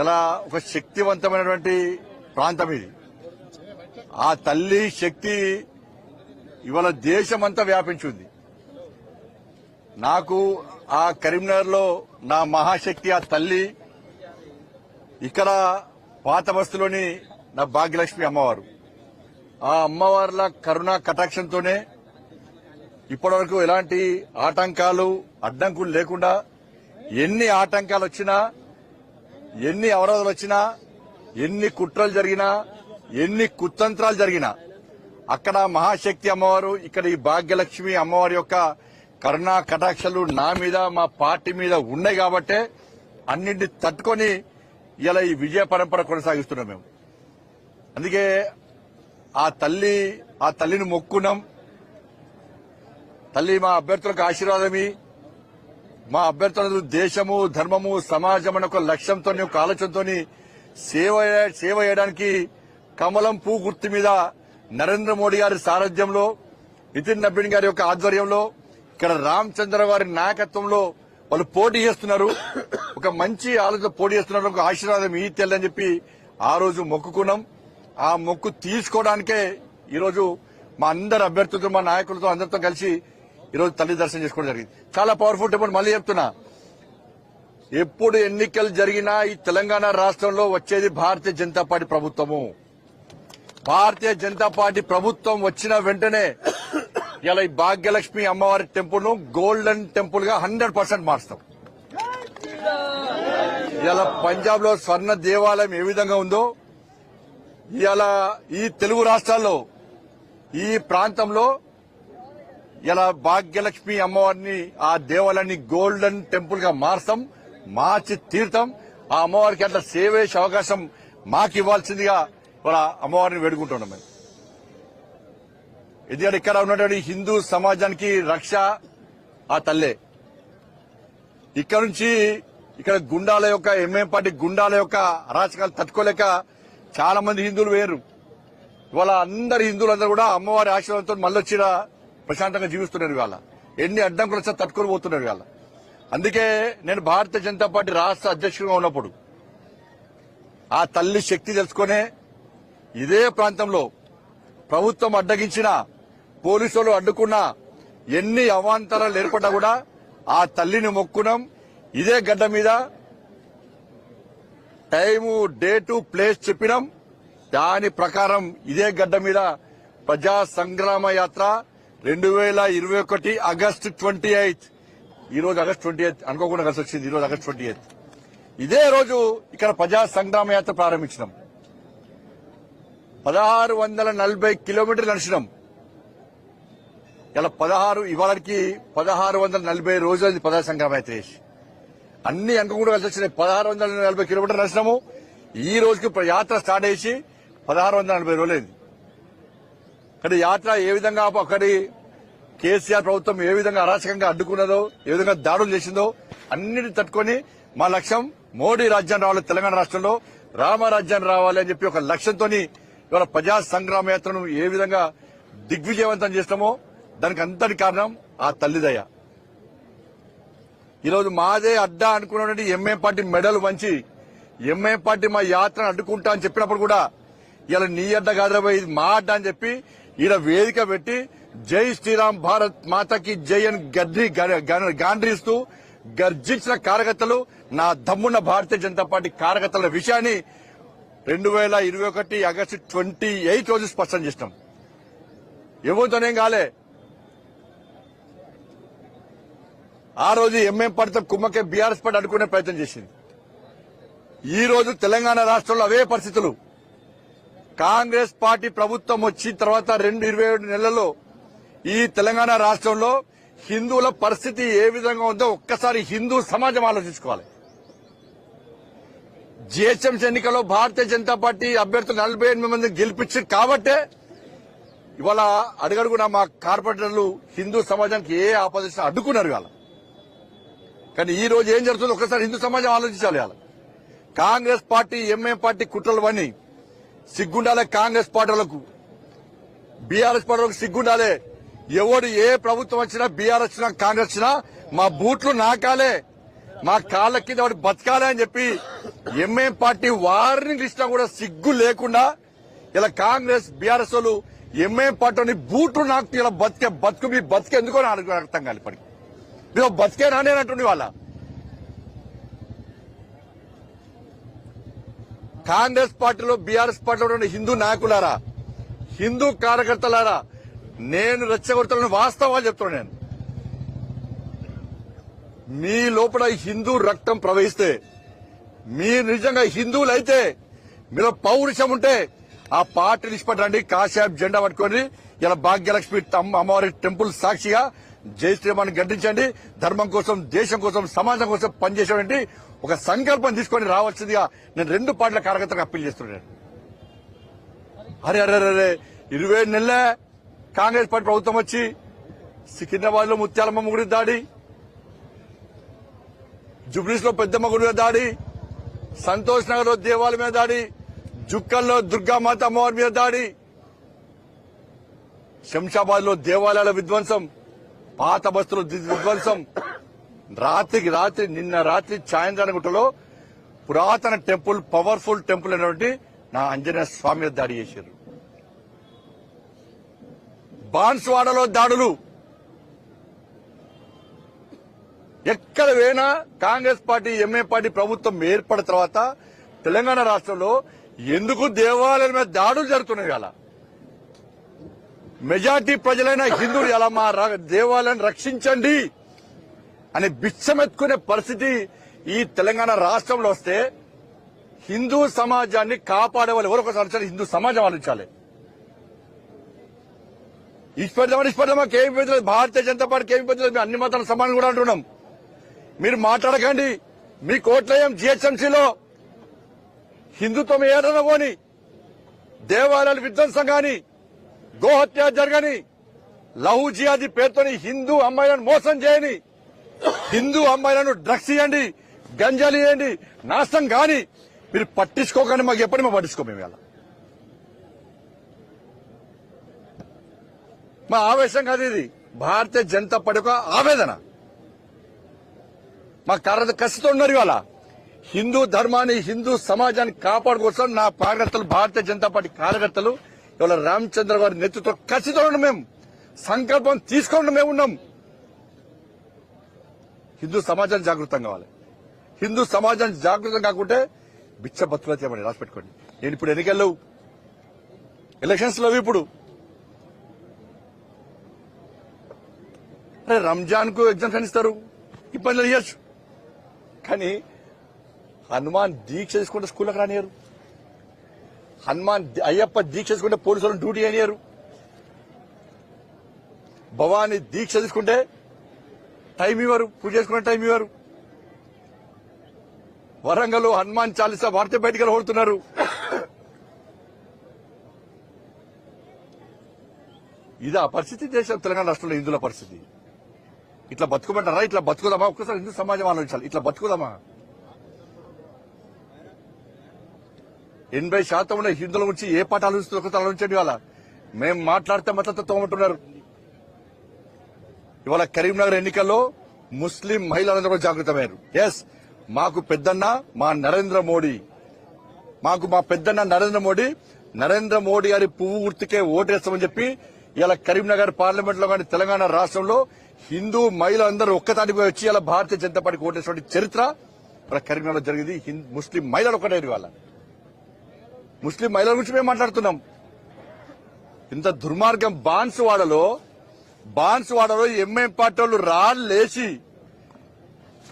ఇలా ఒక శక్తివంతమైనటువంటి ప్రాంతం ఇది. ఆ తల్లి శక్తి ఇవాళ దేశమంతా వ్యాపించింది. నాకు ఆ కరీంనగర్ లో నా మహాశక్తి ఆ తల్లి, ఇక్కడ పాత బస్తీలోని నా భాగ్యలక్ష్మి అమ్మవారు. ఆ అమ్మవార్ల కరుణా కటాక్షంతోనే ఇప్పటివరకు ఎలాంటి ఆటంకాలు అడ్డంకులు లేకుండా ఎన్ని ఆటంకాలు వచ్చినా, ఎన్ని అవరోధాలు వచ్చినా, ఎన్ని కుట్రలు జరిగినా, ఎన్ని కుతంత్రాలు జరిగినా అక్కడ మహాశక్తి అమ్మవారు, ఇక్కడ ఈ భాగ్యలక్ష్మి అమ్మవారి యొక్క కరుణా కటాక్షలు నా మీద మా పార్టీ మీద ఉన్నాయి కాబట్టే అన్నింటినీ తట్టుకొని ఇలా ఈ విజయ పరంపర కొనసాగిస్తున్నాం మేము. అందుకే ఆ తల్లిని మొక్కున్నాం. తల్లి మా అభ్యర్థులకు ఆశీర్వాదమి, మా అభ్యర్థులకు దేశము ధర్మము సమాజం అనే ఒక లక్ష్యంతో ఒక ఆలోచనతో సేవ చేయడానికి కమలం పూ గుర్తు మీద నరేంద్ర మోడీ గారి సారథ్యంలో, నితిన్ నబీన్ గారి యొక్క ఆధ్వర్యంలో, ఇక్కడ రామచంద్ర వారి నాయకత్వంలో వాళ్ళు పోటీ చేస్తున్నారు. ఒక మంచి ఆలోచన పోటీ చేస్తున్నారు. ఒక ఆశీర్వాదం ఈ తెల్లని చెప్పి ఆ రోజు మొక్కుకున్నాం. ఆ మొక్కు తీసుకోవడానికే ఈరోజు మా అందరి అభ్యర్థులతో, మా నాయకులతో అందరితో కలిసి ఈరోజు తల్లి దర్శనం చేసుకోవడం జరిగింది. చాలా పవర్ఫుల్ టెంపుల్. మళ్ళీ చెప్తున్నా, ఎప్పుడు ఎన్నికలు జరిగినా ఈ తెలంగాణ రాష్ట్రంలో వచ్చేది భారతీయ జనతా పార్టీ ప్రభుత్వము. భారతీయ జనతా పార్టీ ప్రభుత్వం వచ్చిన వెంటనే ఇలా ఈ భాగ్యలక్ష్మి అమ్మవారి టెంపుల్ ను గోల్డెన్ టెంపుల్ గా 100% మార్చుతాం. ఇలా పంజాబ్ లో స్వర్ణ దేవాలయం ఏ విధంగా ఉందో, ఇలా ఈ తెలుగు రాష్ట్రాల్లో ఈ ప్రాంతంలో ఇలా భాగ్యలక్ష్మి అమ్మవారిని, ఆ దేవాలయాన్ని గోల్డెన్ టెంపుల్ గా మార్చి తీర్థం. ఆ అమ్మవారికి అట్లా సేవ చేసే అవకాశం మాకు ఇవ్వాల్సిందిగా వాళ్ళ అమ్మవారిని వేడుకుంటున్నాం మేము. ఎందుకంటే ఇక్కడ ఉన్నటువంటి హిందూ సమాజానికి రక్ష ఆ తల్లే. ఇక్కడ నుంచి ఇక్కడ గుండాల యొక్క ఎంఎం పార్టీ గుండాల యొక్క అరాచకాలు తట్టుకోలేక చాలా మంది హిందువులు వేరు. ఇవాళ అందరు హిందువులందరూ కూడా అమ్మవారి ఆశీర్వాదంతో మళ్ళొచ్చిన ప్రశాంతంగా జీవిస్తున్నారు. ఇవాళ ఎన్ని అడ్డంకులు వచ్చా తట్టుకొని పోతున్నారు. ఇవాళ అందుకే నేను భారతీయ జనతా పార్టీ రాష్ట్ర అధ్యక్షుడిగా ఉన్నప్పుడు ఆ తల్లి శక్తి తెలుసుకునే ఇదే ప్రాంతంలో ప్రభుత్వం అడ్డగించిన, పోలీసులు అడ్డుకున్నా, ఎన్ని అవాంతరాలు ఏర్పడ్డా కూడా ఆ తల్లిని మొక్కున్నాం. ఇదే గడ్డ మీద టైము, డేటు, ప్లేస్ చెప్పినాం. దాని ప్రకారం ఇదే గడ్డ మీద ప్రజా సంగ్రామ యాత్ర 2021 ఆగస్టు 28. ఈ రోజు ఆగస్టు 28 అనుకోకుండా కలిసి వచ్చింది. ఈ రోజు ఆగస్టు 28. ఇదే రోజు ఇక్కడ ప్రజా సంగ్రామ యాత్ర ప్రారంభించినాం. 1640 కిలోమీటర్లు నడిచినాం. ఇలా ఇవాళకి 1640 రోజులు ప్రజా సంగ్రామ యాత్ర చేసి అన్ని అనుకోకుండా కలిసి వచ్చినాయి. 1640 కిలోమీటర్లు నడిచినాము. ఈ రోజుకి యాత్ర స్టార్ట్ చేసి 1640 రోజులైంది. కానీ యాత్ర ఏ విధంగా అక్కడి కేసీఆర్ ప్రభుత్వం ఏ విధంగా అరాచకంగా అడ్డుకున్నదో, ఏ విధంగా దాడులు చేసిందో అన్నిటిని తట్టుకొని మా లక్ష్యం మోడీ రాజ్యం రావాలి, తెలంగాణ రాష్ట్రంలో రామరాజ్యం రావాలి అని చెప్పి ఒక లక్ష్యంతో ఇవాళ ప్రజా సంగ్రామ యాత్రను ఏ విధంగా దిగ్విజయవంతం చేస్తామో దానికి అంతటి కారణం ఆ తల్లిదయ. ఈరోజు మాదే అడ్డా అనుకున్నటువంటి ఎంఏ పార్టీ మెడలు వంచి ఎంఏ పార్టీ మా యాత్రను అడ్డుకుంటా అని చెప్పినప్పుడు కూడా ఇలా నీ అడ్డ కాదురా ఇది మా అడ్డ అని చెప్పి ఈడ వేదిక పెట్టి జై శ్రీరామ్ భారత్ మాతకి జై అని గాండ్రిస్తూ గర్జించిన కార్యకర్తలు, నా దమ్మున్న భారతీయ జనతా పార్టీ కార్యకర్తల విషయాన్ని 2021 ఆగస్టు 28 రోజు స్పష్టం చేసినాం. ఎవరితోనేం కాలే. ఆ రోజు ఎంఎం పార్టీతో కుమ్మకే బీఆర్ఎస్ పార్టీ అడ్డుకునే ప్రయత్నం చేసింది. ఈ రోజు తెలంగాణ రాష్ట్రంలో అవే పరిస్థితులు. కాంగ్రెస్ పార్టీ ప్రభుత్వం వచ్చిన తర్వాత 27 నెలల్లో ఈ తెలంగాణ రాష్ట్రంలో హిందువుల పరిస్థితి ఏ విధంగా ఉందో ఒక్కసారి హిందూ సమాజం ఆలోచించుకోవాలి. జీహెచ్ఎంసీ ఎన్నికల్లో భారతీయ జనతా పార్టీ అభ్యర్థులు 48 మంది గెలిపించి కాబట్టే ఇవాళ అడుగడుగునా మా కార్పొరేటర్లు హిందూ సమాజానికి ఏ ఆపోజిషన్ అడ్డుకున్నారు. ఇవాళ కానీ ఈ రోజు ఏం జరుగుతుందో ఒకసారి హిందూ సమాజం ఆలోచించాలి. ఇవాళ కాంగ్రెస్ పార్టీ ఎంఏ పార్టీ కుట్రలు సిగ్గుండాలే. కాంగ్రెస్ పార్టీలకు, బీఆర్ఎస్ పార్టీలకు సిగ్గుండాలే. ఎవడు ఏ ప్రభుత్వం వచ్చినా, బీఆర్ఎస్ వచ్చినా, కాంగ్రెస్ వచ్చినా మా బూట్లు నాకాలే. మా కాళ్ళ కింద వాడు బతకాలి అని చెప్పి ఎంఏం పార్టీ వార్నింగ్ ఇచ్చినా కూడా సిగ్గు లేకుండా ఇలా కాంగ్రెస్ బీఆర్ఎస్ వాళ్ళు ఎంఏం పార్టీని బూట్లు నాకు ఇలా బతుకు మీ బతుకు ఎందుకో నాకు అర్థం కాదు. ఇప్పటికి మీరు బతికే నానేనంటుండే వాళ్ళ కాంగ్రెస్ పార్టీలో బీఆర్ఎస్ పార్టీలో ఉన్న హిందూ నాయకులారా, హిందూ కార్యకర్తలారా, నేను రెచ్చగొడతానని వాస్తవాలు చెప్తున్నాను. నేను మీ లోపల హిందూ రక్తం ప్రవహిస్తే, మీరు నిజంగా హిందువులు అయితే, మీలో పౌరుషం ఉంటే ఆ పార్టీ నిష్పట్టండి, కాశాబ్ జెండా పట్టుకొని ఇలా భాగ్యలక్ష్మి అమ్మవారి టెంపుల్ సాక్షిగా జై శ్రీరామాన్ని గడ్డించండి. ధర్మం కోసం, దేశం కోసం, సమాజం కోసం పనిచేసేటువంటి ఒక సంకల్పం తీసుకొని రావాల్సిందిగా నేను రెండు పార్టీల కార్యకర్తలకు అప్పీల్ చేస్తున్నాను. అరే అరే అరే 27 నెలలే కాంగ్రెస్ పార్టీ ప్రభుత్వం వచ్చి సికింద్రాబాద్ లో ముత్యాలమ్మ గుడి దాడి, జుబ్లీస్ లో పెద్దమ్మ గుడి మీద దాడి, సంతోష్ నగర్ లో దేవాలయం మీద దాడి, జుక్కల్లో దుర్గామాత అమ్మవారి మీద దాడి, శంషాబాద్ లో దేవాలయాల విధ్వంసం, పాత బస్తుల విధ్వంసం, రాత్రికి రాత్రి నిన్న రాత్రి చాయంద్రానగుట్టలో పురాతన టెంపుల్, పవర్ఫుల్ టెంపుల్ అయినటువంటి నా ఆంజనేయ స్వామి మీద దాడి చేశారు. బాన్స్వాడలో దాడులు, ఎక్కడ పోయినా కాంగ్రెస్ పార్టీ ఎంఏ పార్టీ ప్రభుత్వం ఏర్పడిన తర్వాత తెలంగాణ రాష్ట్రంలో ఎందుకు దేవాలయాల మీద దాడులు జరుగుతున్నాయి? అలా మెజార్టీ ప్రజలైన హిందువులు ఎలా మా దేవాలయాన్ని రక్షించండి అని బిచ్చమెత్తుకునే పరిస్థితి ఈ తెలంగాణ రాష్ట్రంలో వస్తే హిందూ సమాజాన్ని కాపాడే వాళ్ళు ఎవరో ఒకసారి హిందూ సమాజం ఆలోచించాలి. ఇష్టపడదామా కేమి పెద్దలేదు, భారతీయ జనతా పార్టీకి ఏమి పెద్దలేదు, అన్ని మతాల సమానం కూడా అంటున్నాం. మీరు మాట్లాడకండి. మీ కోట్లయం జిహెచ్ఎంసీలో హిందుత్వం ఏదైనా పోని, దేవాలయాల విధ్వంసం గాని, గోహత్య జరగని, లహు జిహాదీ పేరుతోని హిందూ అమ్మాయిలను మోసం చేయని, హిందూ అమ్మాయిలను డ్రగ్స్ ఇవ్వండి, గంజాలు ఇవ్వండి, నాశనం కాని మీరు పట్టించుకోకండి. మాకు ఎప్పటి మేము పట్టించుకో. మేము ఇలా మా ఆవేశం కాదు, ఇది భారతీయ జనతా పార్టీ యొక్క ఆవేదన. మా కార్యకర్త కసితో ఉన్నారు. ఇవాళ హిందూ ధర్మాన్ని, హిందూ సమాజాన్ని కాపాడుకోసం నా కార్యకర్తలు, భారతీయ జనతా పార్టీ కార్యకర్తలు ఇవాళ రామచంద్ర గారి నేతృత్వం కసితో ఉన్నాం. మేము సంకల్పం తీసుకోండి. మేము ఉన్నాం. హిందూ సమాజాన్ని జాగృతం కావాలి. హిందూ సమాజాన్ని జాగృతం కాకుంటే బిచ్చ బతుకులు చేయమని రాసి పెట్టుకోండి. నేను ఇప్పుడు ఎన్నికల్లో ఎలక్షన్స్ లో ఇప్పుడు అరే రంజాన్ కు ఎగ్జామ్షన్ ఇస్తారు, ఇబ్బందులు ఇవ్వచ్చు. కానీ హనుమాన్ దీక్ష చేసుకుంటే స్కూళ్ళకి రానియరు, అయ్యప్ప దీక్ష చేసుకుంటే పోలీసులను డ్యూటీ అయినారు, భవానీ దీక్ష తీసుకుంటే టైం ఇవ్వరు, పూజ చేసుకునే టైం ఇవ్వరు. వరంగల్ హనుమాన్ చాలీసా వాడితే బయటికి ఓడుతున్నారు. ఇదా పరిస్థితి దేశం తెలంగాణ రాష్ట్రంలో హిందువుల పరిస్థితి. ఇట్లా బతుకుమంటారా? ఇట్లా బతుకుదామా? ఒక్కసారి హిందూ సమాజం ఆలోచించాలి. ఇట్లా బతుకుదామా? 80% ఉన్న హిందువుల గురించి ఏ పాట ఆలోచిస్తుంది? ఒకసారి ఆలోచించండి. ఇవాళ మేము మాట్లాడితే మద్దతు తోమంటున్నారు. ఇవాళ కరీంనగర్ ఎన్నికల్లో ముస్లిం మహిళలందరూ జాగృతమయ్యారు. ఎస్, మాకు పెద్దన్న మా నరేంద్ర మోడీ, మా పెద్దన్న నరేంద్ర మోడీ గారి పువ్వు గుర్తుకే ఓటేస్తామని చెప్పి ఇలా కరీంనగర్ పార్లమెంట్ లో కానీ తెలంగాణ రాష్ట్రంలో హిందూ మహిళలందరూ ఒక్కతాటికి వచ్చి ఇలా భారతీయ జనతా పార్టీకి ఓటేసిన చరిత్ర ఇలా కరీంనగర్ లో జరిగింది. ముస్లిం మహిళలు ఒకటే. ఇవాళ ముస్లిం మహిళల గురించి మేము మాట్లాడుతున్నాం. ఇంత దుర్మార్గం బాన్స్వాడలో ఎంఎం పార్టీ వాళ్ళు రాళ్లేసి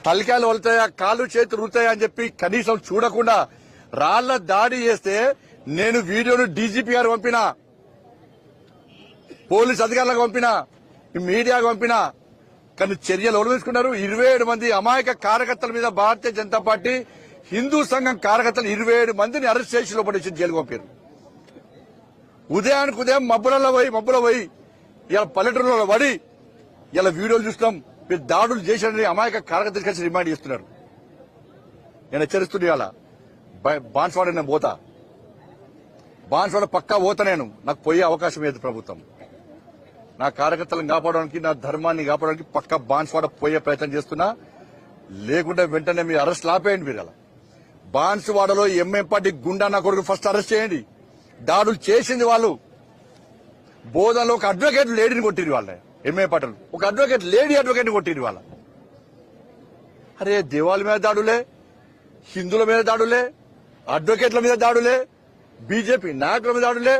తలకాయలు వలుతాయా, కాళ్ళు చేతులు రుతాయా అని చెప్పి కనీసం చూడకుండా రాళ్ల దాడి చేస్తే నేను వీడియోను డీజీపీ గారు పంపినా, పోలీస్ అధికారులకు పంపినా, మీడియాకు పంపినా. కానీ చర్యలు ఎవరు తీసుకున్నారు? 27 మంది అమాయక కార్యకర్తల మీద భారతీయ జనతా పార్టీ హిందూ సంఘం కార్యకర్తలు 27 మందిని అరెస్ట్ చేసి లోపలించి జైలుకు పంపారు. ఉదయానికి ఉదయం మబ్బులో పోయి ఇలా పల్లెటూరులో పడి ఇలా వీడియోలు చూస్తున్నాం. మీరు దాడులు చేశారని అమాయక కార్యకర్తలు కలిసి రిమాండ్ చేస్తున్నారు. నేను హెచ్చరిస్తున్నా. ఇవాళ బాన్స్వాడ నేను పోతా, బాన్స్వాడ పక్కా పోతా. నాకు పోయే అవకాశం లేదు ప్రభుత్వం. నా కార్యకర్తలను కాపాడడానికి, నా ధర్మాన్ని కాపాడడానికి పక్కా బాన్స్వాడ పోయే ప్రయత్నం చేస్తున్నా. లేకుంటే వెంటనే మీరు అరెస్ట్ లాపేయండి. మీరు అలా బాన్సువాడలో ఎంఎం పార్టీ గుండా నా కొడుకు ఫస్ట్ అరెస్ట్ చేయండి. దాడులు చేసింది వాళ్ళు. బోధనలో ఒక అడ్వకేట్ లేడీని కొట్టిరు వాళ్ళ ఎంఏ పాటలు, ఒక అడ్వకేట్ లేడీ అడ్వకేట్ని కొట్టిరు వాళ్ళ. అరే దేవాల మీద దాడులే, హిందువుల మీద దాడులే, అడ్వకేట్ల మీద దాడులే, బీజేపీ నాయకుల మీద దాడులే.